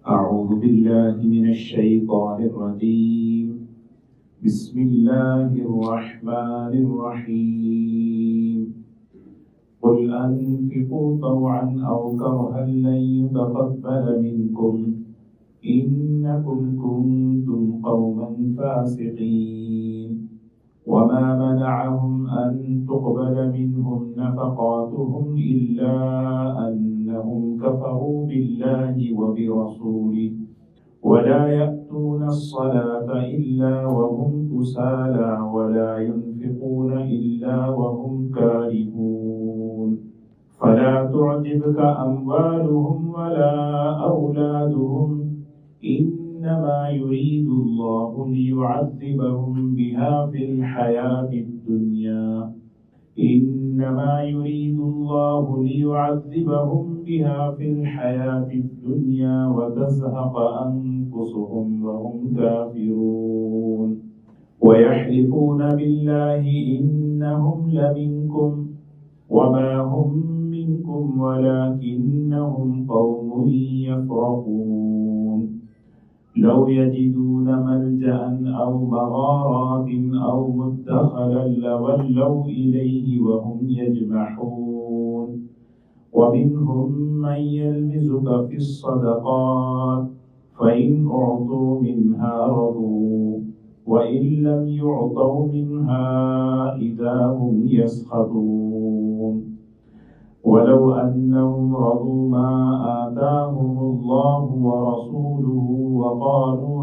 أعوذ بالله من الشيطان الرجيم. بسم الله الرحمن الرحيم. قل أنفقوا طوعا أو كرها لن يتقبل منكم إنكم كنتم قوما فاسقين. وما منعهم أن تقبل منهم نفقاتهم إلا أنهم كفروا بالله وبرسوله ولا يأتون الصلاة إلا وهم كسالى ولا ينفقون إلا وهم كارهون. فلا تعجبك أموالهم ولا أولادهم إنما يريد الله ليعذبهم بها في الحياة الدنيا إنما يريد الله ليعذبهم بها في الحياة الدنيا وتزهق أنفسهم وهم كافرون. ويحلفون بالله إنهم لمنكم وما هم منكم ولكنهم قوم يفرقون. لو يجدون ملجأ أو مغارات أو مدخلا لولوا إليه وهم يجمحون. ومنهم من يلمزك في الصدقات فإن أعطوا منها رضوا وإن لم يعطوا منها إذا هم يسخطون. ولو أنهم رضوا ما آتاهم الله ورسوله وقالوا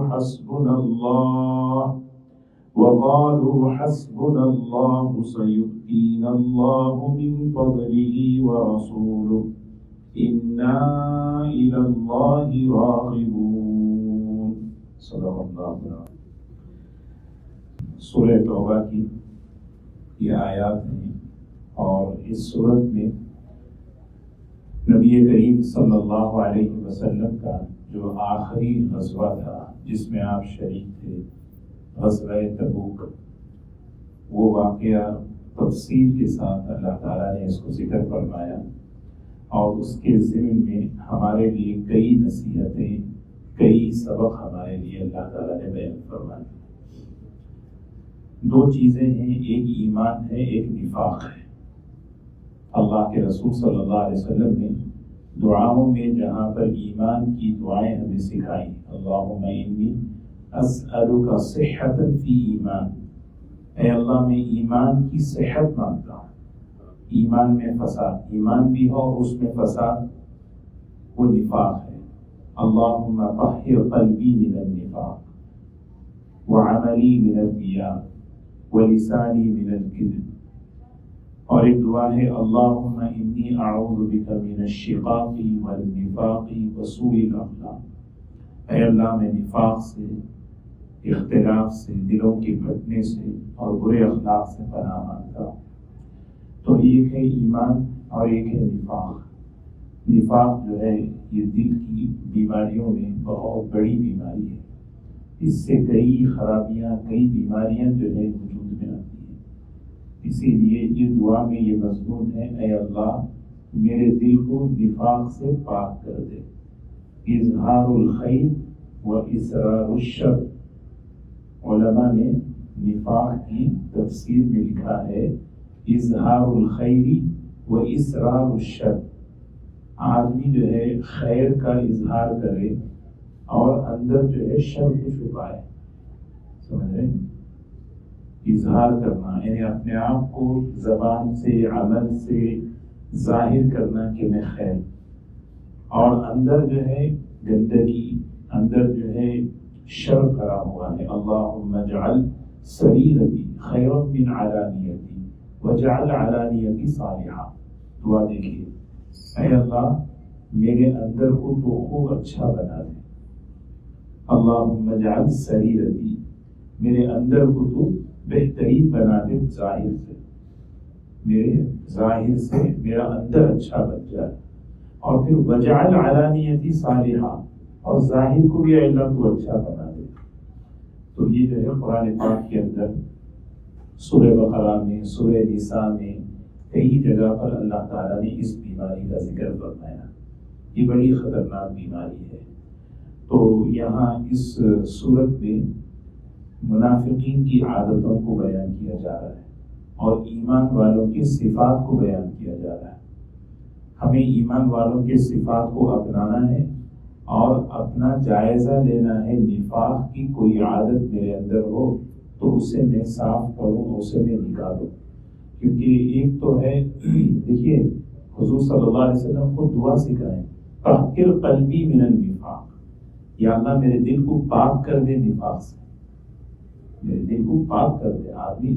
حسبنا الله سيؤتينا الله من فضله ورسوله إنا إلى الله راغبون. صدق اللہ العظیم. سورہ توبہ کی یہ آیات ہیں اور اس سورت میں نبی کریم صلی اللہ علیہ وسلم کا جو آخری غزوہ تھا جس میں آپ شریک تھے، غزوہ تبوک، وہ واقعہ تفصیل کے ساتھ اللہ تعالیٰ نے اس کو ذکر فرمایا اور اس کے ضمن میں ہمارے لیے کئی نصیحتیں، کئی سبق ہمارے لیے اللہ تعالیٰ نے بیان فرمائے. دو چیزیں ہیں، ایک ایمان ہے، ایک نفاق ہے. اللہ کے رسول صلی اللہ علیہ وسلم نے دعاؤں میں جہاں پر ایمان کی دعائیں ہمیں سکھائیں، اللہم انی اسألک صحۃ فی ایمان، اے اللہ میں ایمان کی صحت مانگتا ہوں. ایمان میں فساد، ایمان بھی ہو اور اس میں فساد، وہ نفاق ہے. اللہم طہر قلبی من النفاق وعملی من الریاء ولسانی من الکذب. اور ایک دعا ہے اللہم انی اعوذ بک من الشقاق والنفاق وسوء الاخلاق. اے اللہ میں نفاق سے، اختلاف سے، دلوں کے پھٹنے سے اور برے اخلاق سے پناہ مانگتا ہوں. تو ایک ہے ایمان اور ایک ہے نفاق. نفاق جو ہے یہ دل کی بیماریوں میں بہت بڑی بیماری ہے. اس سے کئی خرابیاں، کئی بیماریاں جو ہے وجود میں آتی ہیں. اسی لیے یہ دعا میں یہ مضمون ہے، اے اللہ میرے دل کو نفاق سے پاک کر دے. اظہار الخیر و اسرار الشر. علماء نے نفاق کی تفسیر میں لکھا ہے اظہار الخیر و اسرار الشر. آدمی جو ہے خیر کا اظہار کرے اور اندر جو ہے شر کو چھپائے. سمجھ رہے ہیں؟ اظہار کرنا یعنی اپنے آپ کو زبان سے، عمل سے ظاہر کرنا کہ میں خیر، اور اندر جو ہے گندگی، اندر جو ہے شر کرا ہوا ہے. اللہم اجعل سریرتی خیرا من علانیتی وجعل علانیتی صالحا. دعا دیکھیے، اے اللہ میرے اندر کو تو خوب اچھا بنا دے. اللہم اجعل سریرتی، میرے اندر کو تو بہترین بنا دے. ظاہر سے، میرے ظاہر سے میرا اندر اچھا بن جائے. اور پھر وجعل علانیتی صالحا، اور ظاہر کو بھی اللہ کو اچھا بنا دے. تو یہ جو ہے قرآن پاک کے اندر سورہ بقرہ میں، سورہ نساء میں کئی جگہ پر اللہ تعالیٰ نے اس بیماری کا ذکر فرمایا. یہ بڑی خطرناک بیماری ہے. یہاں اس صورت میں منافقین کی عادتوں کو بیان کیا جا رہا ہے اور ایمان والوں کی صفات کو بیان کیا جا رہا ہے۔ ہمیں ایمان والوں کے صفات کو اپنانا ہے اور اپنا جائزہ لینا ہے۔ نفاق کی کوئی عادت میرے اندر ہو تو اسے میں صاف کروں، اسے میں نکالوں، کیونکہ ایک تو ہے دیکھیے حضور صلی اللہ علیہ وسلم کو دعا سکھائیں، طہر قلبی من النفاق، یا اللہ میرے دل کو پاک کر دے نفاق سے، میرے دل کو پاک کر دے۔ آدمی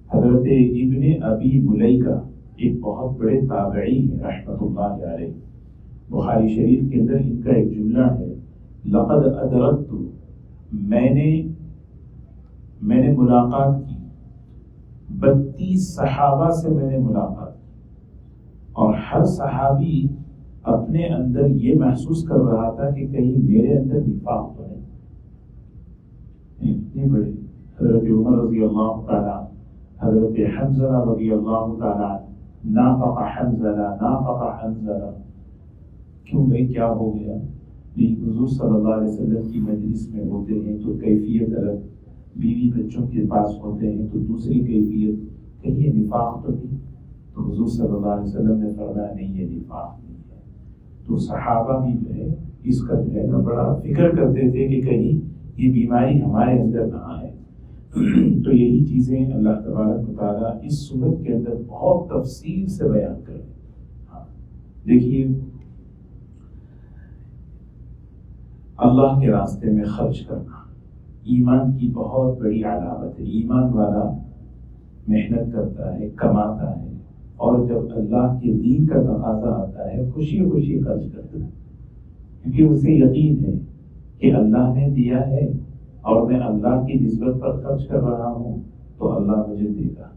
حضرت ابن ابی ملیکہ ایک بہت بڑے تابعی ہیں رحمۃ اللہ علیہ، بخاری شریف کے اندر ان کا ایک جملہ ہے، لقد ادرکت، میں نے ملاقات کی 32 صحابہ سے میں نے ملاقات کی، اور ہر صحابی اپنے اندر یہ محسوس کر رہا تھا کہ کہیں میرے اندر نفاق تو نہیں۔ اتنے بڑے حضرت عمر رضی اللہ تعالیٰ، حضرت حنظلہ رضی اللہ تعالیٰ، نافق حنظلہ، کیوں بھائی کیا ہو گیا؟ حضور صلی اللہ علیہ وسلم کی مجلس میں ہوتے ہیں تو کیفیت الگ، بیوی بچوں کے پاس ہوتے ہیں تو دوسری کیفیت، کہیں یہ نفاق تو نہیں؟ تو حضور صلی اللہ علیہ وسلم نے فرمایا نہیں، یہ نفاق نہیں ہے۔ تو صحابہ بھی جو ہے اس کا جو ہے نا بڑا فکر کرتے تھے کہ کہیں یہ بیماری ہمارے اندر نہ آئے۔ تو یہی چیزیں اللہ تبارک و تعالیٰ اس صورت کے اندر بہت تفصیل سے بیان کریں۔ دیکھیے اللہ کے راستے میں خرچ کرنا ایمان کی بہت بڑی علامت ہے۔ ایمان والا محنت کرتا ہے، کماتا ہے، اور جب اللہ کے دین کا تقاضا آتا ہے خوشی خوشی خرچ کرتا ہے، کیونکہ اسے یقین ہے کہ اللہ نے دیا ہے اور میں اللہ کی نسبت پر خرچ کر رہا ہوں تو اللہ مجھے دے گا،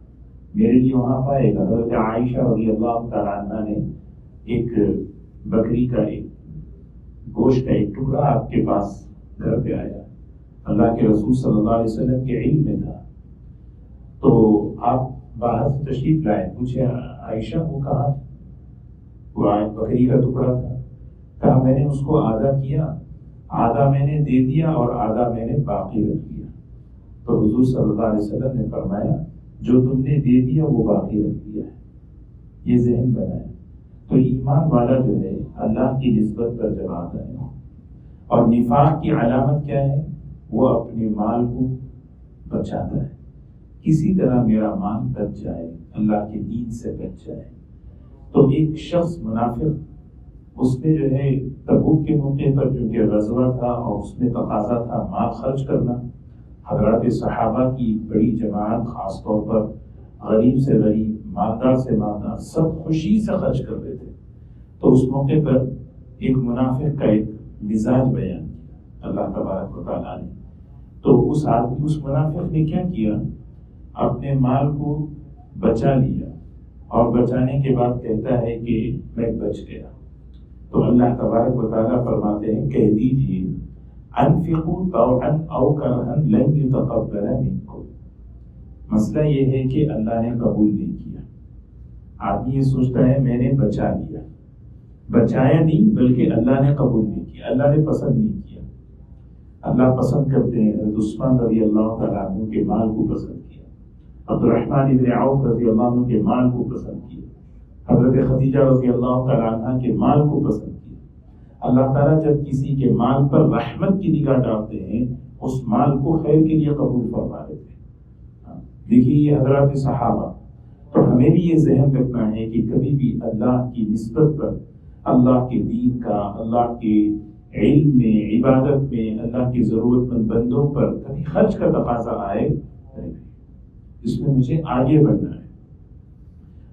میرے لیے وہاں پائے گا۔ حضرت عائشہ رضی اللہ تعالیٰ عنہ نے ایک بکری کا ایک گوشت کا ایک ٹکڑا آپ کے پاس گھر پہ آیا، اللہ کے رسول صلی اللہ علیہ وسلم کے علم میں تھا، تو آپ باہر سے تشریف لائے، پوچھے عائشہ وہ کہاں؟ وہ بکری کا ٹکڑا تھا، کہا میں نے اس کو آدھا کیا، آدھا میں نے دے دیا اور آدھا میں نے باقی رکھ دیا۔ تو حضور صلی اللہ علیہ وسلم نے فرمایا جو تم نے دے دیا وہ باقی رکھ دیا ہے، یہ ذہن بنائے۔ تو ایمان والا جو ہے اللہ کی نسبت پر جب آتا ہے، اور نفاق کی علامت کیا ہے؟ وہ اپنے مال کو بچاتا ہے، کسی طرح میرا مال بچ جائے، اللہ کے دین سے بچ جائے۔ تو ایک شخص منافق، اس نے جو ہے تبوک کے موقع پر چونکہ غزوہ تھا اور اس میں تقاضا تھا مال خرچ کرنا، حضرات صحابہ کی بڑی جماعت، خاص طور پر غریب سے غریب، مالدار سے مالدار، سب خوشی سے خرچ کر رہے تھے۔ تو اس موقع پر ایک منافق کا ایک مزاج بیان کیا اللہ تبارک و تعالیٰ نے۔ تو اس منافق نے کیا کیا؟ اپنے مال کو بچا لیا، اور بچانے کے بعد کہتا ہے کہ میں بچ گیا۔ تو اللہ تبارک و تعالیٰ فرماتے ہیں کہہ دیجیے انفقوا طوعا او کرها لن يتقبل منکم۔ مسئلہ یہ ہے کہ اللہ نے قبول نہیں کیا۔ آدمی یہ سوچتا ہے میں نے بچا لیا، بچایا نہیں بلکہ اللہ نے قبول نہیں کیا، اللہ نے پسند نہیں کیا۔ اللہ پسند کرتے ہیں، حضرت عثمان رضی اللہ تعالیٰ عنہ کے مال کو پسند کیا، عبد الرحمن ابن عوف رضی اللہ عنہ کے مال کو پسند کیا، حضرت خدیجہ رضی اللہ تعالیٰ عنہ کے مال کو پسند کیا۔ اللہ تعالیٰ جب کسی کے مال پر رحمت کی نگاہ ڈالتے ہیں اس مال کو خیر کے لیے قبول فرما لیتے ہیں۔ دیکھیے یہ حضرات صحابہ، تو ہمیں بھی یہ ذہن رکھنا ہے کہ کبھی بھی اللہ کی نسبت پر، اللہ کے دین کا، اللہ کے علم میں، عبادت میں، اللہ کی ضرورت مند بندوں پر کبھی خرچ کا تقاضا آئے، اس میں مجھے آگے بڑھنا ہے۔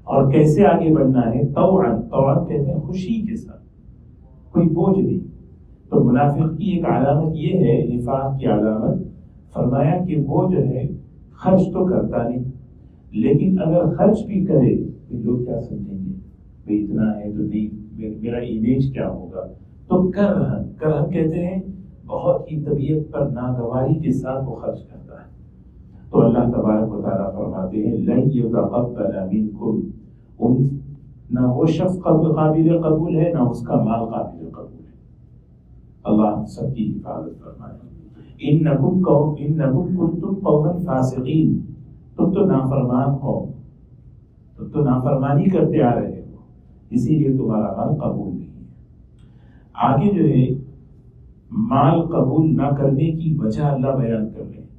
اور کیسے آگے بڑھنا ہے؟ طوعاً، طوعاً کہتے ہیں خوشی کے ساتھ، کوئی بوجھ نہیں۔ تو منافق کی ایک علامت یہ ہے، نفاق کی علامت، فرمایا کہ وہ جو ہے خرچ تو کرتا نہیں، لیکن اگر خرچ بھی کرے تو لوگ کیا سمجھیں گے، بھئی اتنا ہے تو نہیں، میرا امیج کیا ہوگا، تو کرہن کہتے ہیں بہت ہی طبیعت پر ناگواری کے ساتھ وہ خرچ کرتا ہے۔ تو اللہ تبارک و تعالیٰ فرماتے ہیں لن يتقبل منکم، نہ وہ شخص قابل قبول ہے، نہ اس کا مال قابل قبول ہے۔ اللہ ہم سب کی حفاظت فرمائے۔ انکم کنتم قوما فاسقین، تم تو نافرمان قوم، تم تو نافرمانی کرتے آ رہے ہو، اسی لیے تمہارا مال قبول نہیں ہے۔ آگے جو ہے مال قبول نہ کرنے کی وجہ اللہ بیان کر رہے ہیں۔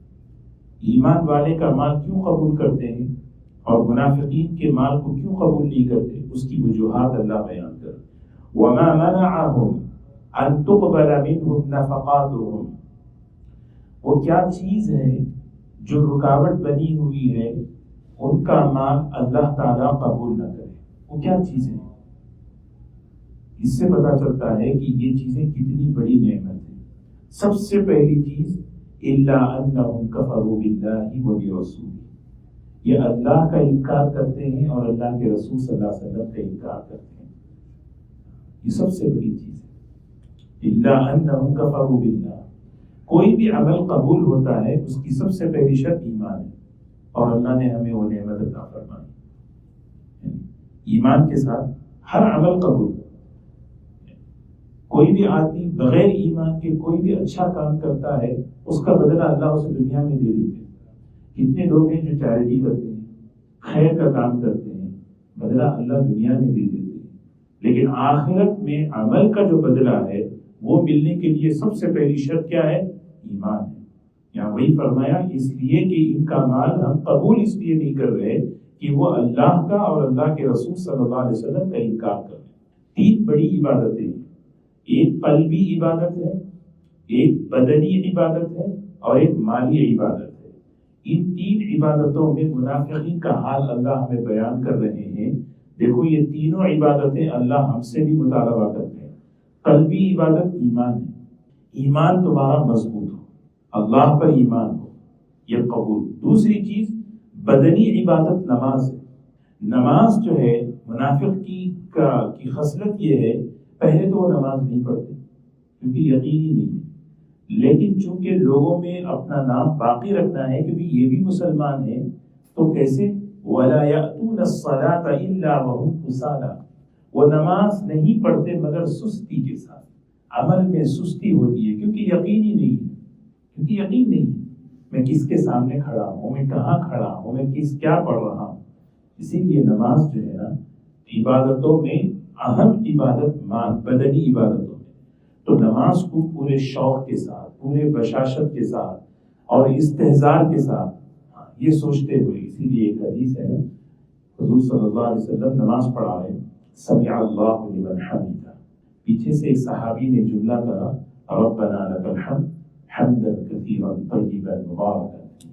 ایمان والے کا مال کیوں قبول کرتے ہیں اور منافقین کے مال کو کیوں قبول نہیں کرتے، اس کی وجوہات اللہ بیان کر رہے ہیں۔ وَمَا مَنَعَهُمْ أَن تُقْبَلَ مِنْهُمْ نَفَقَاتُهُمْ، وہ کیا چیز ہے جو رکاوٹ بنی ہوئی ہے ان کا مال اللہ تعالیٰ قبول نہ کرے، وہ کیا چیز ہے؟ اس سے پتہ چلتا ہے کہ یہ چیزیں کتنی بڑی نعمت ہے۔ سب سے پہلی چیز إِلَّا أَنَّهُمْ كَفَرُوا بِاللَّهِ وَبِرَسُولِهِ، یہ اللہ کا انکار کرتے ہیں اور اللہ کے رسول صلی اللہ علیہ وسلم کا انکار کرتے ہیں، یہ سب سے بڑی چیز ہے۔ إِلَّا أَنَّهُمْ كَفَرُوا بِاللَّهِ، کوئی بھی عمل قبول ہوتا ہے اس کی سب سے پہلی شرط ایمان ہے، اور اللہ نے ہمیں وہ نعمت عطا فرمائی، ایمان کے ساتھ ہر عمل قبول۔ کوئی بھی آدمی بغیر ایمان کے کوئی بھی اچھا کام کرتا ہے اس کا بدلہ اللہ اسے دنیا میں دے دیتے ہیں۔ کتنے لوگ ہیں جو چیریٹی کرتے ہیں، خیر کا کام کرتے ہیں، بدلہ اللہ دنیا میں دے دیتے ہیں، لیکن آخرت میں عمل کا جو بدلہ ہے وہ ملنے کے لیے سب سے پہلی شرط کیا ہے؟ ایمان ہے۔ یہاں وہی فرمایا اس لیے کہ ان کا مال ہم قبول اس لیے نہیں کر رہے کہ وہ اللہ کا اور اللہ کے رسول صلی اللہ علیہ وسلم کا انکار کر رہے۔ تین بڑی عبادتیں ہیں، ایک قلبی عبادت ہے، ایک بدنی عبادت ہے اور ایک مالی عبادت ہے۔ ان تین عبادتوں میں منافقین کا حال اللہ ہمیں بیان کر رہے ہیں۔ دیکھو یہ تینوں عبادتیں اللہ ہم سے بھی مطالبہ کرتے ہیں۔ قلبی عبادت ایمان ہے، ایمان تمہارا مضبوط ہو، اللہ پر ایمان ہو، یہ قبول۔ دوسری چیز بدنی عبادت نماز ہے۔ نماز جو ہے منافق کی خصلت یہ ہے، پہلے تو وہ نماز نہیں پڑھتے کیونکہ یقین ہی نہیں ہے، لیکن چونکہ لوگوں میں اپنا نام باقی رکھنا ہے کیونکہ یہ بھی مسلمان ہیں، تو کیسے وَلَا يَأْتُونَ الصَّلَاةَ إِلَّا وَهُمْ كُسَالَىٰ، وہ نماز نہیں پڑھتے مگر سستی کے ساتھ، عمل میں سستی ہوتی ہے کیونکہ یقین ہی نہیں ہے، کیونکہ یقین نہیں ہے میں کس کے سامنے کھڑا ہوں، میں کہاں کھڑا ہوں، میں کیا پڑھ رہا ہوں۔ اسی لیے نماز جو ہے نا عبادتوں میں اہم عبادت بدنی عبادتوں میں، تو نماز کو پورے شوق کے ساتھ، پورے بشاشت کے ساتھ اور استحضار کے ساتھ یہ سوچتے ہوئے، اسی لیے ایک حدیث ہے نا حضور صلی اللہ علیہ وسلم نماز پڑھا رہے، سمع اللہ لمن حمیدہ، پیچھے سے ایک صحابی نے جملہ کہا ربنا لک الحمد حمدا کثیرا طیبا مبارکا،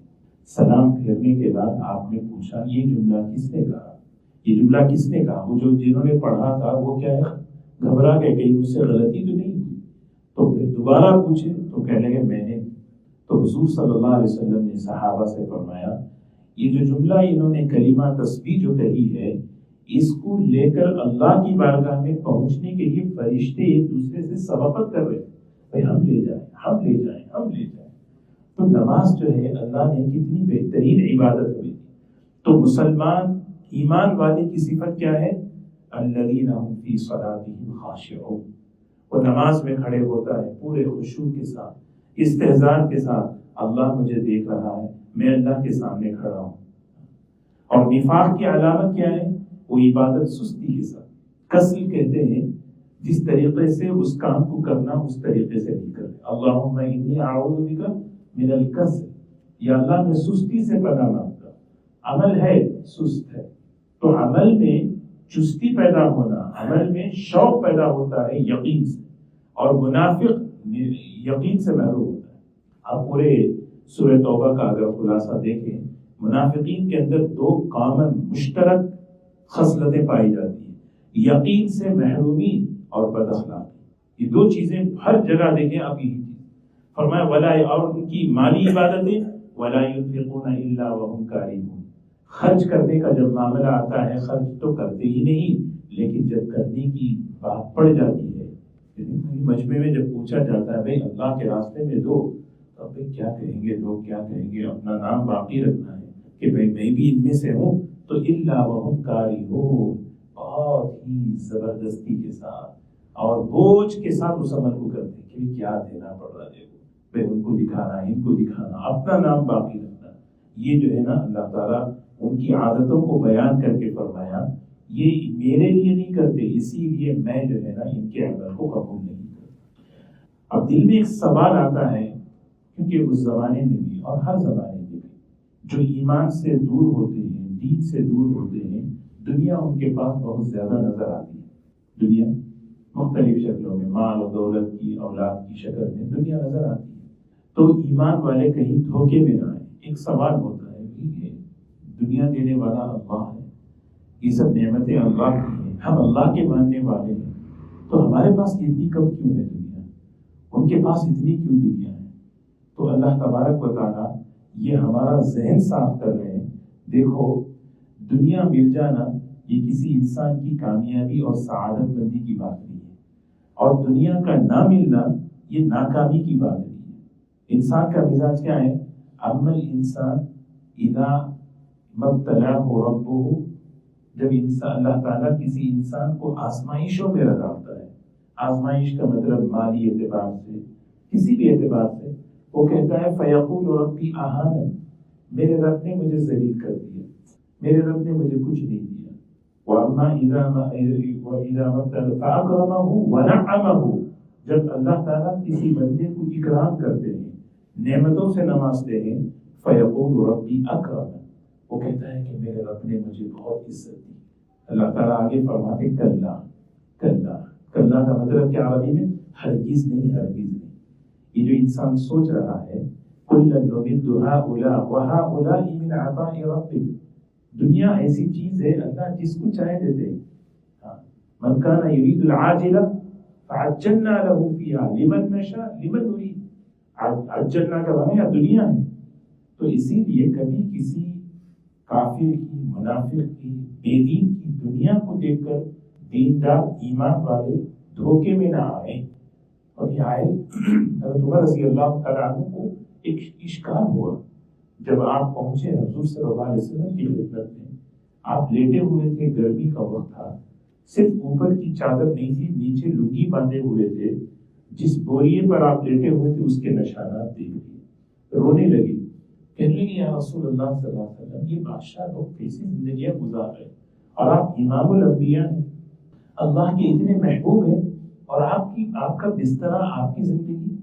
سلام پھیرنے کے بعد آپ نے پوچھا یہ جملہ کس نے کہا، یہ جملہ کس نے کہا؟ وہ جنہوں نے پڑھا تھا وہ کیا ہے گھبرا گئے کہیں مجھ سے غلطی تو نہیں ہوئی، تو پھر دوبارہ پوچھے تو کہنے لگے میں نے، تو حضور صلی اللہ علیہ وسلم نے صحابہ سے فرمایا یہ جو جملہ انہوں نے کلمہ تسبیح جو کہی ہے اس کو لے کر اللہ کی بارگاہ میں پہنچنے کے لیے فرشتے ایک دوسرے سے سبقت کر رہے ہیں، بھائی ہم لے جائیں ہم لے جائیں ہم لے جائیں۔ تو نماز جو ہے اللہ نے کتنی بہترین عبادت ہوئی، تو مسلمان ایمان والے کی صفت کیا ہے؟ الذین هم فی صلاتهم خاشعون، وہ نماز میں کھڑے ہوتا ہے پورے خشوع کے ساتھ، استحضار کے ساتھ، اللہ مجھے دیکھ رہا ہے، میں اللہ کے سامنے کھڑا ہوں۔ اور نفاق کی علامت کیا ہے؟ وہ عبادت سستی کے ساتھ، کسل کہتے ہیں جس طریقے سے اس کام کو کرنا اس طریقے سے نہیں کرنا۔ اللہم انی اعوذ بک من الکسل، یا اللہ میں سستی سے پناہ مانگتا، عمل ہے سست ہے، تو عمل میں چستی پیدا ہونا، عمل میں شوق پیدا ہوتا ہے یقین سے، اور منافق یقین سے محروم ہوتا ہے۔ آپ پورے سورہ توبہ کا اگر خلاصہ دیکھیں، منافقین کے اندر دو کامن مشترک خصلتیں پائی جاتی ہیں، یقین سے محرومی اور بد اخلاقی، یہ دو چیزیں ہر جگہ دیکھیں آپ یہی چیز فرمایا ولا، اور ان کی مالی عبادتیں ولا ينفقون الا وهم كارهون، خرچ کرنے کا جب معاملہ آتا ہے خرچ تو کرتے ہی نہیں، لیکن جب کرنے کی بات پڑ جاتی ہے، مجمع میں جب پوچھا جاتا ہے بھائی اللہ کے راستے میں دو، تو بھائی کیا کہیں گے لوگ، کیا کہیں گے، اپنا نام باقی رکھنا ہے کہ بھائی میں بھی ان میں سے ہوں، تو الا وهم کارہون، بہت ہی زبردستی کے ساتھ اور بوجھ کے ساتھ اس عمل کو کرتے ہیں کہ کیا دینا پڑ رہا ہے بھائی، ان کو دکھانا، ان کو دکھانا، اپنا نام باقی رکھنا. یہ جو ہے نا اللہ تعالیٰ ان کی عادتوں کو بیان کر کے فرمایا یہ میرے لیے نہیں کرتے، اسی لیے میں جو ہے نا ان کے عمل کو قبول نہیں کرتا. اب دل میں ایک سوال آتا ہے، کیونکہ اس زمانے میں بھی اور ہر زمانے میں بھی جو ایمان سے دور ہوتے ہیں، دین سے دور ہوتے ہیں، دنیا ان کے پاس بہت زیادہ نظر آتی ہے. دنیا مختلف شکلوں میں، مال و دولت کی، اولاد کی شکل میں دنیا نظر آتی ہے. تو ایمان والے کہیں دھوکے میں نہ آئے. ایک سوال ہوتا ہے کہ دنیا دینے والا اللہ ہے، یہ سب نعمتیں اللہ کی ہیں، ہم اللہ کے ماننے والے ہیں، تو ہمارے پاس اتنی کم کیوں ہے دنیا، ان کے پاس اتنی کیوں دنیا ہے؟ تو اللہ تبارک و تعالیٰ یہ ہمارا ذہن صاف کر رہے ہیں. دیکھو دنیا مل جانا یہ کسی انسان کی کامیابی اور سعادت مندی کی بات نہیں ہے، اور دنیا کا نہ ملنا یہ ناکامی کی بات نہیں ہے. انسان کا مزاج کیا ہے؟ اما الانسان اذا مبتلاه ربه، جب انسان اللہ تعالیٰ کسی انسان کو آزمائشوں میں لگاتا ہے، آزمائش کا مطلب مالی اعتبار سے، کسی بھی اعتبار سے، وہ کہتا ہے فیقول ربی اہانن، میرے رب نے مجھے ذلیل کر دیا، میرے رب نے مجھے کچھ نہیں دیا. واما اذا مبتلاه فاکرمه ونعمه، جب اللہ تعالیٰ کسی بندے کو اکرام کرتے ہیں، نعمتوں سے نوازتے ہیں، فیقول ربی اکرمن، وہ کہتا ہے کہ میرے رب نے مجھے بہت عزت دی. اللہ تعالیٰ آگے فرماتے کلا کلا. کلا کا مطلب کیا عربی میں؟ ہرگز نہیں، ہرگز نہیں. یہ جو انسان سوچ رہا ہے کلا نمد ہؤلاء وہؤلاء من عطاء ربک، دنیا ایسی چیز ہے اللہ جس کو چاہے دیتے ہیں. من کان یرید العاجلہ فعجلنا له فیہا لمن نشاء لمن نرید. عجلنا کا معنی دنیا ہے. تو اسی لیے کبھی کسی کافر کی، منافق کی، بے دین کی دنیا کو دیکھ کر دیندار ایمان والے دھوکے میں نہ آئیں. اور یہ آئے حضرت عمر رضی اللہ تعالیٰ عنہ کو ایک اشکال ہوا جب آپ پہنچے حضور صلی اللہ علیہ وسلم کی خدمت میں. آپ لیٹے ہوئے تھے، گرمی کا وقت تھا، صرف اوپر کی چادر نہیں تھی، نیچے لنگی باندھے ہوئے تھے. جس بوریے پر آپ لیٹے ہوئے تھے اس کے نشانات دیکھ لیے، رونے لگے، کہنے لگے یا رسول اللہ صلی اللہ علیہ وسلم یہ بادشاہ لوگ کیسی زندگیاں گزار رہے ہیں اور آپ امام الانبیاء ہیں، اللہ کے اتنے محبوب ہیں، اور آپ کا بستر، آپ کی زندگی.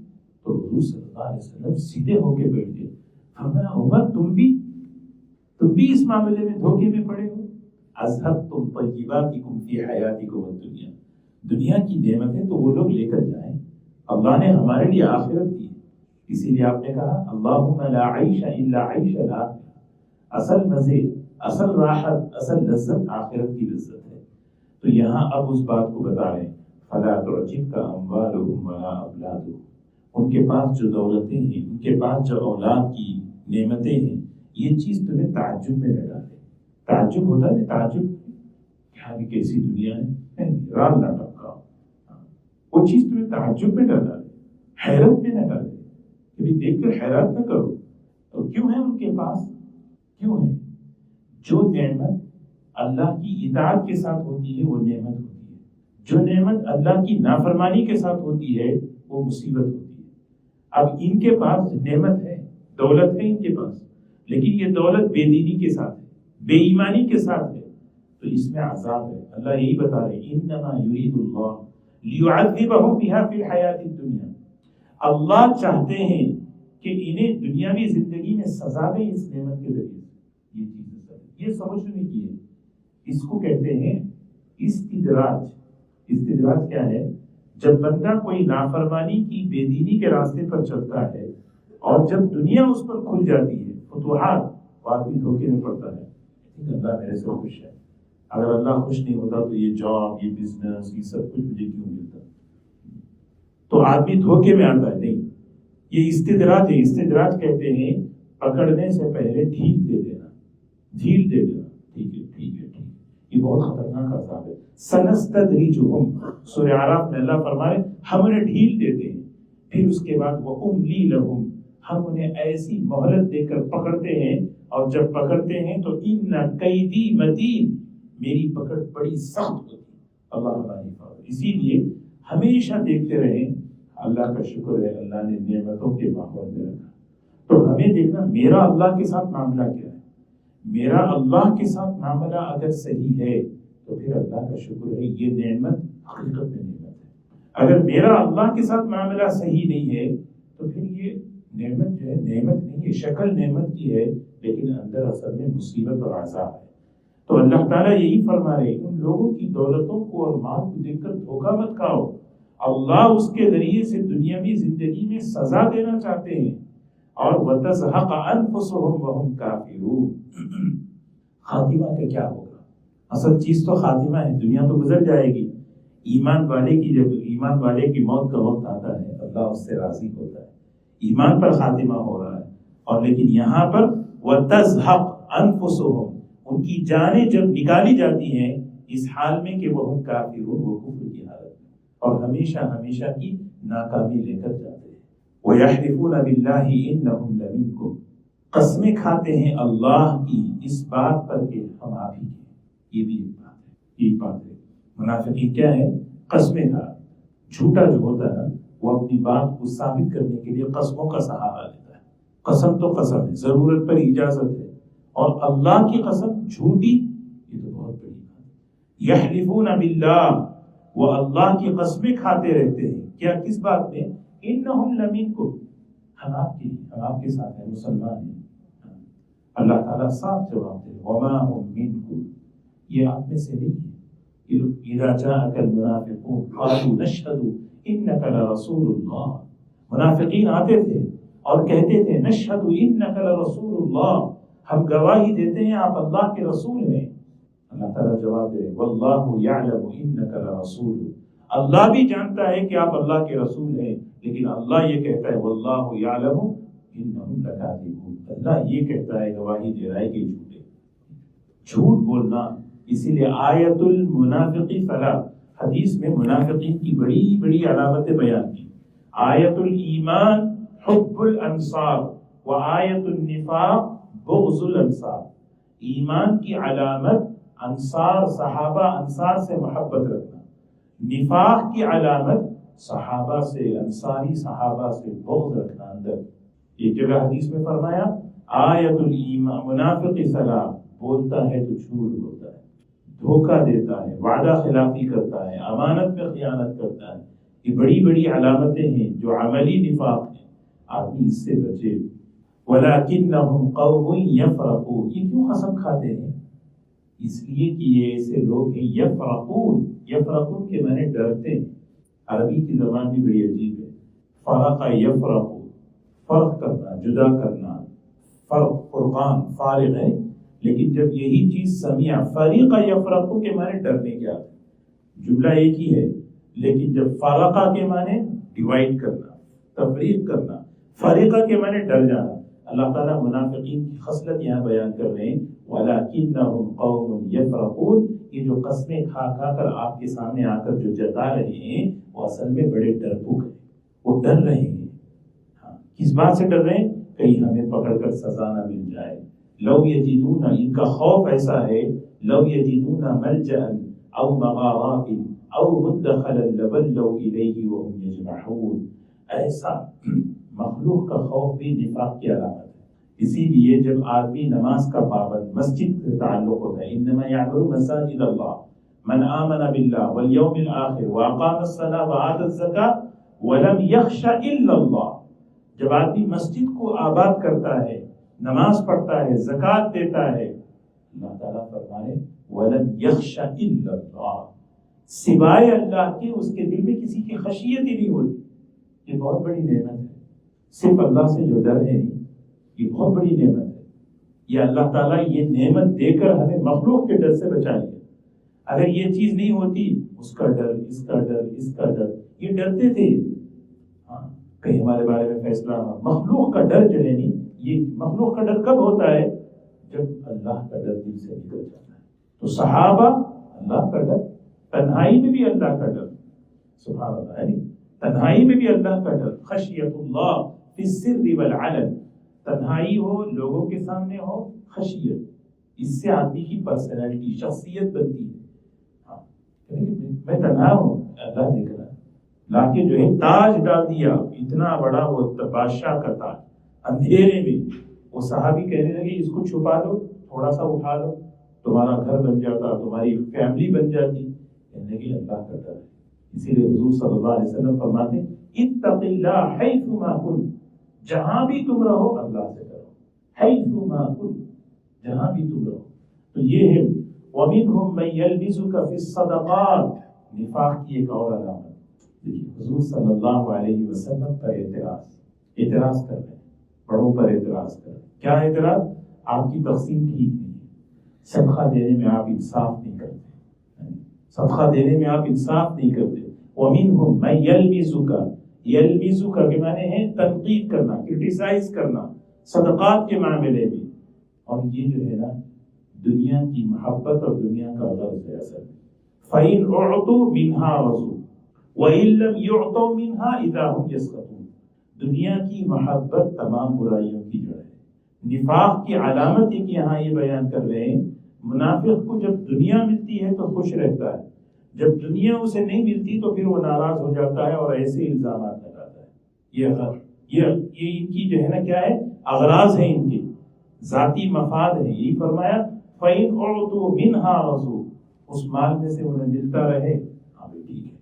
تو حضور صلی اللہ علیہ وسلم سیدھے ہو کے بیٹھ گئے. فرمایا عمر تم بھی اس معاملے میں دھوکے میں پڑے ہو. اذھبتم طیباتکم فی حیاتکم الدنیا، دنیا کی نعمتیں تو وہ لوگ لے کر جائیں، اللہ نے ہمارے لیے آخرت دی ہے. اسی لیے آپ نے کہا اللہم لا عیش الا عیش الآخرہ، اصل مزے، اصل راحت، اصل لذت آخرت کی لذت ہے. تو یہاں اب اس بات کو بتا رہے ہیں فلا تعجبک اموالہم ولا اولادہم، ان کے پاس جو دولتیں ہیں، ان کے پاس جو اولاد کی نعمتیں ہیں، یہ چیز تمہیں تعجب میں نہ ڈالے. تعجب ہوتا ہے، تعجب کیا بھی کیسی دنیا ہے، رال نہ ٹپکا، وہ چیز تمہیں تعجب میں نہ ڈالے، حیرت میں نہ ڈالے، کبھی دیکھ کر حیرت نہ کرو. تو کیوں ہے ان کے پاس؟ کیوں ہے؟ جو نعمت اللہ کی اطاعت کے ساتھ ہوتی ہے وہ نعمت ہوتی ہے، جو نعمت اللہ کی نافرمانی کے ساتھ ہوتی ہے وہ مصیبت ہوتی ہے. اب ان کے پاس نعمت ہے، دولت ہے ان کے پاس، لیکن یہ دولت بے دینی کے ساتھ ہے، بے ایمانی کے ساتھ ہے، تو اس میں عذاب ہے. اللہ یہی بتا رہے انما یرید اللہ لیعذبہم بہا فی الحیات الدنیا، اللہ چاہتے ہیں کہ انہیں دنیاوی زندگی میں سزا دیں اس نعمت کے ذریعے. یہ چیز یہ سمجھنے کی ہے. اس کو کہتے ہیں استدراج. استدراج کیا ہے؟ جب بندہ کوئی نافرمانی کی، بے دینی کے راستے پر چلتا ہے اور جب دنیا اس پر کھل جاتی ہے، فتوحات، آدمی دھوکے میں پڑتا ہے. اللہ میرے سے خوش ہے، اگر اللہ خوش نہیں ہوتا تو یہ جاب، یہ بزنس، یہ سب کچھ مجھے کیوں ملتا؟ تو آدمی دھوکے میں آتا ہے. نہیں، یہ استدراج ہے. استدراج کہتے ہیں پکڑنے سے پہلے ڈھیل دے دینا، ڈھیل دے دینا. ٹھیک ہے ٹھیک ہے ٹھیک ہے. یہ بہت خطرناک عذاب ہے. سنستدرجہم، سورہ اعراف میں اللہ فرمائے ہم انہیں ڈھیل دیتے ہیں، پھر اس کے بعد واملی لہم، ہم انہیں ایسی مہلت دے کر پکڑتے ہیں، اور جب پکڑتے ہیں تو ان قیدی متین، میری پکڑ بڑی سخت ہوتی ہے. اللہ ہماری حفاظت. اسی لیے ہمیشہ دیکھتے رہیں اللہ کا شکر ہے اللہ نے نعمتوں کے ماحول میں رکھا. تو ہمیں دیکھنا میرا اللہ کے ساتھ معاملہ کیا ہے. میرا اللہ کے ساتھ معاملہ اگر صحیح ہے تو پھر اللہ کا شکر ہے، یہ نعمت حقیقت میں نعمت ہے. اگر میرا اللہ کے ساتھ معاملہ صحیح نہیں ہے تو پھر یہ نعمت جو ہے نعمت نہیں ہے، شکل نعمت کی ہے لیکن اندر اصل میں مصیبت اور عذاب ہے. تو اللہ تعالیٰ یہی فرما رہے ہیں ان لوگوں کی دولتوں کو اور مال کو دیکھ کر دھوکہ مت کھاؤ. اللہ اس کے ذریعے سے دنیاوی زندگی میں سزا دینا چاہتے ہیں. اور وَتَزْهَقَ أَنفُسُهُمْ وَهُمْ كَافِرُونَ. خاتمہ کا کیا ہوگا؟ اصل چیز تو خاتمہ ہے، دنیا تو گزر جائے گی. ایمان والے کی جب ایمان والے کی موت کا وقت آتا ہے اللہ اس سے راضی ہوتا ہے، ایمان پر خاتمہ ہو رہا ہے. اور لیکن یہاں پر وَتَزْهَقَ أَنفُسُهُمْ، ان کی جانیں جب نکالی جاتی ہیں اس حال میں کہ وہ کافرون، وہ کفر کی حالت میں اور ہمیشہ ہمیشہ کی ناکامی لے کر جاتے ہیں. وَيَحْلِفُونَ بِاللَّهِ إِنَّهُمْ لَمِنكُمْ، قسمیں کھاتے ہیں اللہ کی اس بات پر کہ ہم آپ ہی کے. یہ بھی ایک بات ہے، ایک بات ہے. منافقین کیا ہے؟ قسمیں کھا. جھوٹا جو ہوتا ہے وہ اپنی بات کو ثابت کرنے کے لیے قسموں کا سہارا لیتا ہے. قسم تو قسم ہے، ضرورت پر اجازت ہے، اور اللہ کی قسم جھوٹی، یہ تو بہت بڑی بات ہے. یحلفون باللہ، وہ اللہ کی قسمیں کھاتے رہتے ہیں. کیا کس بات میں؟ انہم لمنکم، ہم آپ کے ساتھ ہیں، مسلمان ہیں. اللہ تعالیٰ صاف جواب دے وما ہم منکم، یہ آپ میں سے نہیں ہے. اذا جاءک المنافقون قالوا نشهد انک لرسول اللہ. منافقین آتے تھے اور کہتے تھے نشهد انک لرسول اللہ، ہم گواہی دیتے ہیں آپ اللہ کے رسول ہیں. اللہ تعالیٰ جواب دے واللہ یعلم انک لرسول، اللہ بھی جانتا ہے کہ آپ اللہ کے رسول ہیں، لیکن اللہ یہ کہتا ہے واللہ یعلم انہم لکاذبون، اللہ یہ کہتا ہے گواہی دے رہا ہے کہ جھوٹے. جھوٹ بولنا، اسی لیے آیت المنافق ثلاث، حدیث میں منافقین کی بڑی بڑی علامتیں بیان کی. آیت الایمان حب الانصار و آیت النفاق بغض الانصار. ایمان کی علامت انصار، صحابہ انصار سے محبت رکھنا. نفاق کی علامت صحابہ سے، انصاری صحابہ سے بغض رکھنا اندر. ایک جگہ حدیث میں فرمایا آیت الایمان منافق ثلاث، بولتا ہے تو جھوٹ بولتا ہے، دھوکہ دیتا ہے، وعدہ خلافی کرتا ہے، امانت میں خیانت کرتا ہے. یہ بڑی بڑی علامتیں ہیں جو عملی نفاق ہیں، آدمی اس سے بچے. وَلَكِنَّهُمْ قَوْمٌ يَفْرَقُونَ، یہ کیوں قسم کھاتے ہیں؟ اس لیے کہ یہ ایسے لوگ ہیں یفرقون. یفرقون کے معنی ڈرتے ہیں. عربی کی زبان بھی بڑی عجیب ہے. فرق یفرق، فرق کرنا، جدا کرنا. فرق فرقان فارغ ہے، لیکن جب یہی چیز سمع فریق یفرق کے معنی ڈرنے کے آتے، جملہ ایک ہی ہے، لیکن جب فرقہ کے معنی ڈیوائڈ کرنا، تفریق کرنا، فریقہ کے معنی ڈر جانا. اللہ تعالیٰ منافقین کی خصلت یہاں بیان کر رہے ہیں وَلَكِنَّهُمْ قَوْمٌ يَفْرَقُونَ. یہ جو قسمیں کھا کھا کر آپ کے سامنے آ کر جو جتا رہے ہیں وہ اصل میں بڑے ڈرپوک ہیں. وہ ڈر رہے ہیں. ہاں، کس بات سے ڈر رہے ہیں؟ کہیں ہمیں پکڑ کر سزا نہ مل جائے. لو یجدون، ان کا خوف ایسا ہے لو یجدون ملجأ او مغارات او مدخلا لولوا الیہ وهم یجمحون. ایسا مخلوق کا خوف بھی نفاق کی علامت ہے. اسی لیے جب آدمی نماز کا پابند، مسجد سے تعلق ہوتا ہے، انما یعمر مساجد اللہ من آمن باللہ والیوم الآخر واقام الصلاۃ وآتى الزکاۃ ولم یخش الا اللہ. جب آدمی مسجد کو آباد کرتا ہے، نماز پڑھتا ہے، زکوٰۃ دیتا ہے، اللہ تعالیٰ فرمائے ولم یخش الا اللہ، سوائے اللہ کے اس کے دل میں کسی کی خشیت ہی نہیں ہوتی. یہ بہت بڑی نعمت ہے. صرف اللہ سے جو ڈر ہے یہ بہت بڑی نعمت ہے. یہ اللہ تعالیٰ یہ نعمت دے کر ہمیں مخلوق کے ڈر سے بچا لیا. اگر یہ چیز نہیں ہوتی، اس کا ڈر، اس کا ڈر، اس کا ڈر، یہ ڈرتے تھے ہاں کہیں ہمارے بارے میں فیصلہ ہو. مخلوق کا ڈر جو ہے نہیں، یہ مخلوق کا ڈر کب ہوتا ہے؟ جب اللہ کا ڈر دل سے نکل جاتا ہے. تو صحابہ اللہ کا ڈر، تنہائی میں بھی اللہ کا ڈر، سبحان اللہ، یعنی تنہائی میں بھی اللہ کا ڈر. خشیت اللہ فی السر والعلن، تنہائی ہو، لوگوں کے سامنے ہو، خشیت، اس سے آدمی کی پرسنالٹی، شخصیت بنتی ہے. ہاں میں تنہا ہوں، اللہ دیکھ رہا ہے، لا کے جو ہے تاج ڈال دیا، اتنا بڑا وہ بادشاہ کا تاج اندھیرے میں. وہ صحابی کہنے لگے اس کو چھپا لو، تھوڑا سا اٹھا لو، تمہارا گھر بن جاتا، تمہاری فیملی بن جاتی. کہنے لگے اللہ کا ڈر ہے. اسی لیے حضور صلی اللہ علیہ وسلم فرماتے ہیں اتق اللہ حیثما کنت، جہاں بھی تم رہو اللہ سے ڈرو. حیثما کنت، جہاں بھی تم رہو. تو یہ ہے وَمِنْهُمْ مَنْ يَلْمِزُكَ فِي الصَّدَقَاتِ. نفاق کی ایک اور علامت. حضور صلی اللہ علیہ وسلم پر اعتراض کر رہے ہیں، بڑوں پر اعتراض کر رہے ہیں. کیا اعتراض؟ آپ کی تقسیم ٹھیک نہیں ہے، صدقہ دینے میں آپ انصاف نہیں کرتے، صدقہ دینے میں آپ انصاف نہیں کرتے. وَمِنْهُمْ مَنْ يَلْمِزُكَ کے معنی ہے تنقید کرنا، کرٹیسائز کرنا صدقات کے معاملے میں. اور یہ جو ہے نا دنیا کی محبت اور دنیا کا غرض ہے اصل میں. فَإِنْ أُعْطُوا مِنْهَا رَضُوا وَإِنْ لَمْ يُعْطَوْا مِنْهَا إِذَا هُمْ يَسْخَطُونَ. دنیا کی محبت تمام برائیوں کی جڑ ہے. نفاق کی علامت ہے کہ یہاں یہ بیان کر رہے ہیں منافق کو جب دنیا ملتی ہے تو خوش رہتا ہے، جب دنیا اسے نہیں ملتی تو پھر وہ ناراض ہو جاتا ہے اور ایسے الزامات لگاتا ہے. یہ ان کی جو ہے نا کیا ہے، اغراض ہیں، ان کے ذاتی مفاد ہیں. یہی فرمایا فَإِنْ أُعْطُوا مِنْهَا رَضُوا، اس مال میں سے انہیں ملتا رہے، ہاں ٹھیک ہے.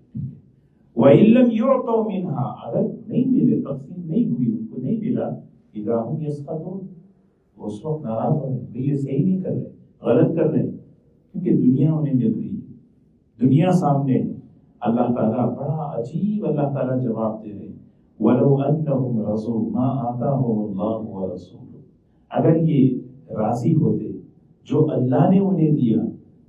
وَإِن لَّمْ يُعْطَوْا مِنْهَا، اگر نہیں ملے، تقسیم نہیں ہوئی، ان کو نہیں ملا، اِذَا هُمْ يَسْخَطُونَ، اس وقت ناراض ہو رہے ہیں، یہ صحیح نہیں کر رہے، غلط کر رہے ہیں. کیونکہ دنیا انہیں مل رہی ہے، دنیا سامنے ہے. اللہ تعالیٰ بڑا عجیب اللہ تعالیٰ جواب دے رہے ہیں وَلَوْ أَنَّهُمْ رَضُوا مَا آتَاهُمُ اللَّهُ وَرَسُولُهُ. اگر یہ راضی ہوتے جو اللہ نے انہیں دیا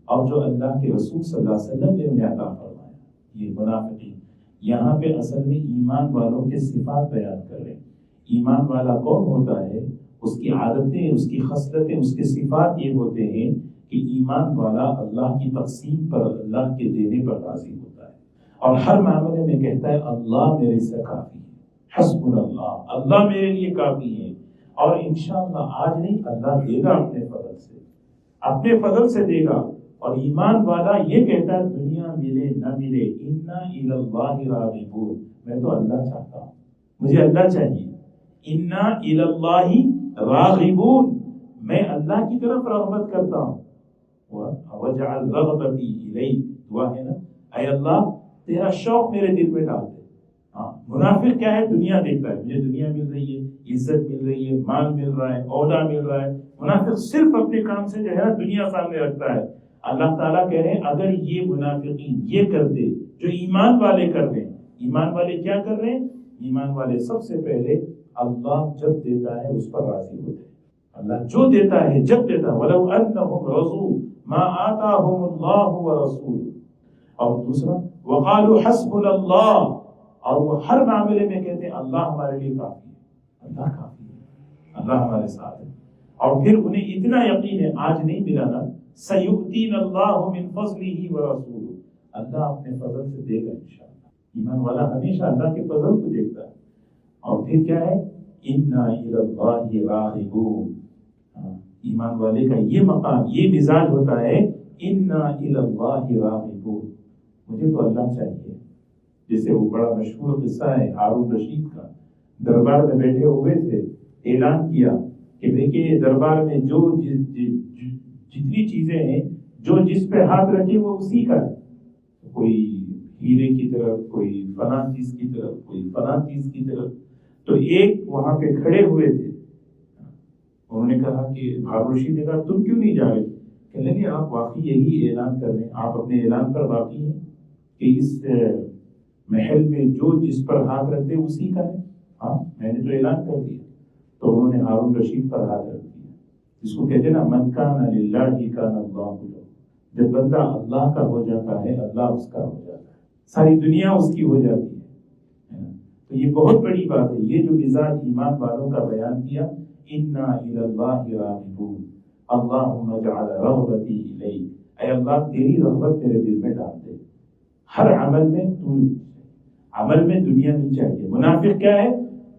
اور جو اللہ کے رسول صلی اللہ علیہ وسلم نے انہیں عطا فرمایا. یہ منافقین یہاں پہ اصل میں ایمان والوں کے صفات بیان کر رہے ہیں. ایمان والا کون ہوتا ہے، اس کی عادتیں، اس کی خصلتیں، اس کے صفات یہ ہوتے ہیں کہ ایمان والا اللہ کی تقسیم پر، اللہ کے دینے پر راضی ہوتا ہے اور ہر معاملے میں کہتا ہے اللہ میرے سے کافی ہے، حسبنا اللہ، اللہ میرے لیے کافی ہے. اور انشاءاللہ آج نہیں، اللہ دے گا اپنے فضل سے، اپنے فضل سے دے گا. اور ایمان والا یہ کہتا ہے دنیا ملے نہ ملے انا الی اللہ راغبون، میں تو اللہ چاہتا ہوں، مجھے اللہ چاہیے. انا الی اللہ راغبون، میں اللہ کی طرف رغبت کرتا ہوں. وجعل رغبتی الیک، دعا ہے نا، اے اللہ تیرا شوق میرے دل میں ڈال دے. ہاں منافق کیا ہے، دنیا دیکھتا ہے، مجھے دنیا مل رہی ہے، عزت مل رہی ہے، مال مل رہا ہے، عہدہ مل رہا ہے. منافق صرف اپنے کام سے جو ہے دنیا سامنے رکھتا ہے. اللہ تعالیٰ کہہ رہے ہیں اگر یہ منافقین یہ کرتے جو ایمان والے کر رہے ہیں. ایمان والے کیا کر رہے ہیں؟ ایمان والے سب سے پہلے اللہ جب دیتا ہے اس پر راضی ہوتے ہیں. اللہ جو دیتا ہے جب دیتا ہے وَلَوْ أَنَّهُمْ رَضُوا مَا آتَاهُمُ اللَّهُ وَرَسُولُهُ. اور دوسرا وَقَالُوا حَسْبُنَا اللَّهُ، اور وہ ہر معاملے میں کہتے ہیں اللہ ہمارے لیے کافی ہے، اللہ کافی ہے، اللہ ہمارے ساتھ ہے. اور پھر انہیں اتنا یقین ہے آج نہیں ملا نا، سَيُؤْتِينَ اللَّهُ مِنْ فَضْلِهِ وَرَسُولُهُ، اللہ اپنے فضل سے دے گا انشاءاللہ. ایمان والا ہمیشہ اللہ کے فضل کو دیکھتا ہے. اور پھر کیا ہے، اِنَّا إِلَى اللَّهِ رَاغِبُونَ. ایمان والے کا یہ مقام، یہ مزاج ہوتا ہے اِنَّا إِلَى اللَّهِ رَاغِبُونَ، مجھے تو اللہ چاہیے. جیسے وہ بڑا مشہور قصہ ہے ہارون رشید کا، دربار میں بیٹھے ہوئے تھے، اعلان کیا کہ دیکھیے دربار میں جو جتنی چیزیں ہیں، جو جس پہ ہاتھ رکھے وہ اسی کا ہے. کوئی ہیرے کی طرف، کوئی فلاں چیز کی طرف، کوئی فلاں چیز کی طرف. تو ایک وہاں پہ کھڑے ہوئے تھے، انہوں نے کہا کہ ہارون رشید نے کہا تم کیوں نہیں جا رہے؟ کہنے لگے آپ واقعی یہی اعلان کر رہے ہیں، آپ اپنے اعلان پر واقعی ہیں کہ اس محل میں جو جس پر ہاتھ رکھتے اسی کا ہے؟ ہاں میں نے تو اعلان کر دیا. تو انہوں نے ہارون رشید پر ہاتھ رکھ دیا، جس کو کہتے ہیں نا من کان للہ کان اللہ لہ. جب بندہ اللہ کا ہو جاتا ہے اللہ اس کا ہو جاتا ہے، ساری دنیا اس کی ہو جاتی ہے. تو یہ بہت بڑی بات ہے. یہ جو مزاج ایمان والوں کا بیان کیا، انا الی اللہ راغبون اللہم اجعل رغبتی الیک، اے اللہ تیری رغبت میرے دل میں ڈال دے. ہر عمل میں عمل میں دنیا نہیں چاہیے. منافق کیا ہے،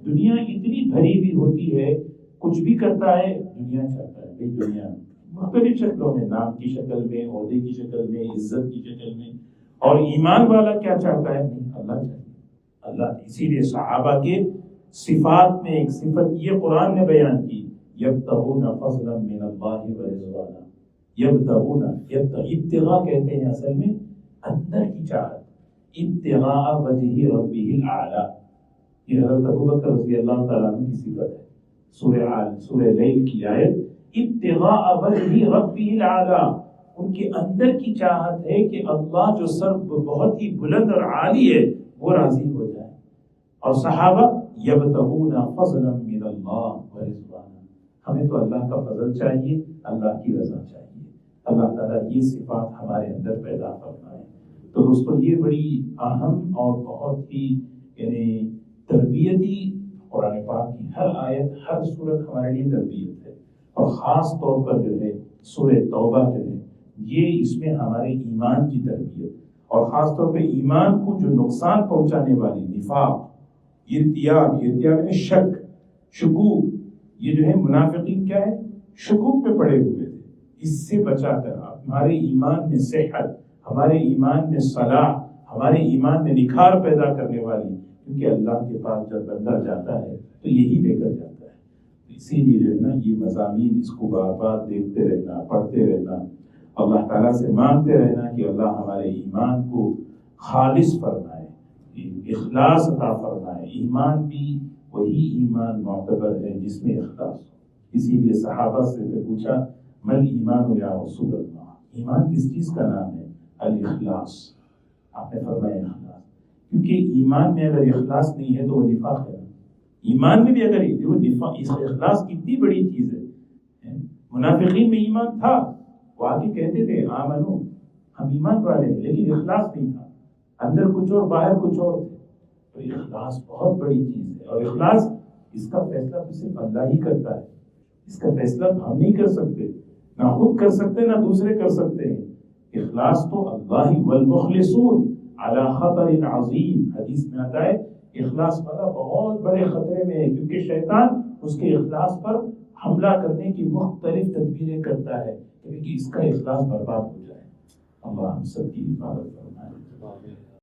دنیا اتنی بھری بھی ہوتی ہے، کچھ بھی کرتا ہے دنیا چاہتا ہے. بھائی دنیا مختلف شکلوں میں، نام کی شکل میں، عہدے کی شکل میں، عزت کی شکل میں. اور ایمان والا کیا چاہتا ہے؟ نہیں، اللہ چاہیے. اللہ اسی لیے صحابہ کے صفات میں ایک صفت یہ قرآن نے بیان کی، یبتغون فضلا من اللہ ورضوانا، یبتغون، ابتغاء کہتے ہیں اصل میں اندر کی چاہت، ابتغاء وجہ ربہ الاعلی، یہ حضرت ابوبکر رضی اللہ تعالیٰ عنہ کی صفت ہے۔ سورہ لیل کی آیت، ابتغاء وجہ ربہ الاعلی، ان کے اندر کی چاہت ہے کہ اللہ جو سر بہت ہی بلند اور عالی ہے وہ راضی ہو جائے۔ اور صحابہ یبتغون فضلا من اللہ ورضوانا، ہمیں تو اللہ کا فضل چاہیے، اللہ کی رضا چاہیے۔ اللہ تعالیٰ یہ صفات ہمارے اندر پیدا فرمائے۔ تو دوستو یہ بڑی اہم اور بہت ہی یعنی تربیتی، قرآن پاک کی ہر آیت ہر سورت ہمارے لیے تربیت ہے، اور خاص طور پر جو ہے سورہ توبہ جو ہے یہ اس میں ہمارے ایمان کی تربیت، اور خاص طور پہ ایمان کو جو نقصان پہنچانے والی نفاق، ارتیاب یعنی شک، شکوک، یہ جو ہے منافقین کیا ہے، شکوک پہ پڑے ہوئے تھے، اس سے بچا کر ہمارے ایمان میں صحت، ہمارے ایمان میں صلاح، ہمارے ایمان میں نکھار پیدا کرنے والی، کیونکہ اللہ کے پاس جب بندہ جاتا ہے تو یہی لے کر جاتا ہے۔ اسی لیے جو ہے نا یہ مضامین اس کو بار بار دیکھتے رہنا، پڑھتے رہنا، اللہ تعالیٰ سے مانگتے رہنا کہ اللہ ہمارے ایمان کو خالص فرمائے، اخلاص عطا فرمائے۔ ایمان بھی وہی ایمان معتبر ہے جس میں اخلاص ہو۔ اسی لیے صحابہ سے پوچھا مل ایمان یا رسول اللہ، ایمان کس چیز کا نام ہے؟ الاخلاص، آپ نے فرمایا اخلاص، کیونکہ ایمان میں اگر اخلاص نہیں ہے تو وہ نفاق ہے۔ ایمان میں بھی اگر وہ نفاق، اس اخلاص کتنی بڑی چیز ہے۔ منافقین میں ایمان تھا، وہ آگے کہتے تھے آمنو، ہم ایمان والے ہیں، لیکن اخلاص نہیں تھا، اندر کچھ اور باہر کچھ اور تھے۔ تو اخلاص بہت بڑی چیز ہے، اور اخلاص اس کا فیصلہ تو صرف اللہ ہی کرتا ہے، اس کا فیصلہ ہم نہیں کر سکتے، نہ خود کر سکتے نہ دوسرے کر سکتے ہیں۔ اخلاص تو اللہ ہی، والمخلصون علی خطر عظیم، حدیث میں آتا ہے اخلاص والا بہت بڑے خطرے میں ہے، کیونکہ شیطان اس کے اخلاص پر حملہ کرنے کی مختلف تدبیریں کرتا ہے کہ اس کا اخلاص برباد ہو جائے۔ اللہ ہم سب کی حفاظت فرمائے۔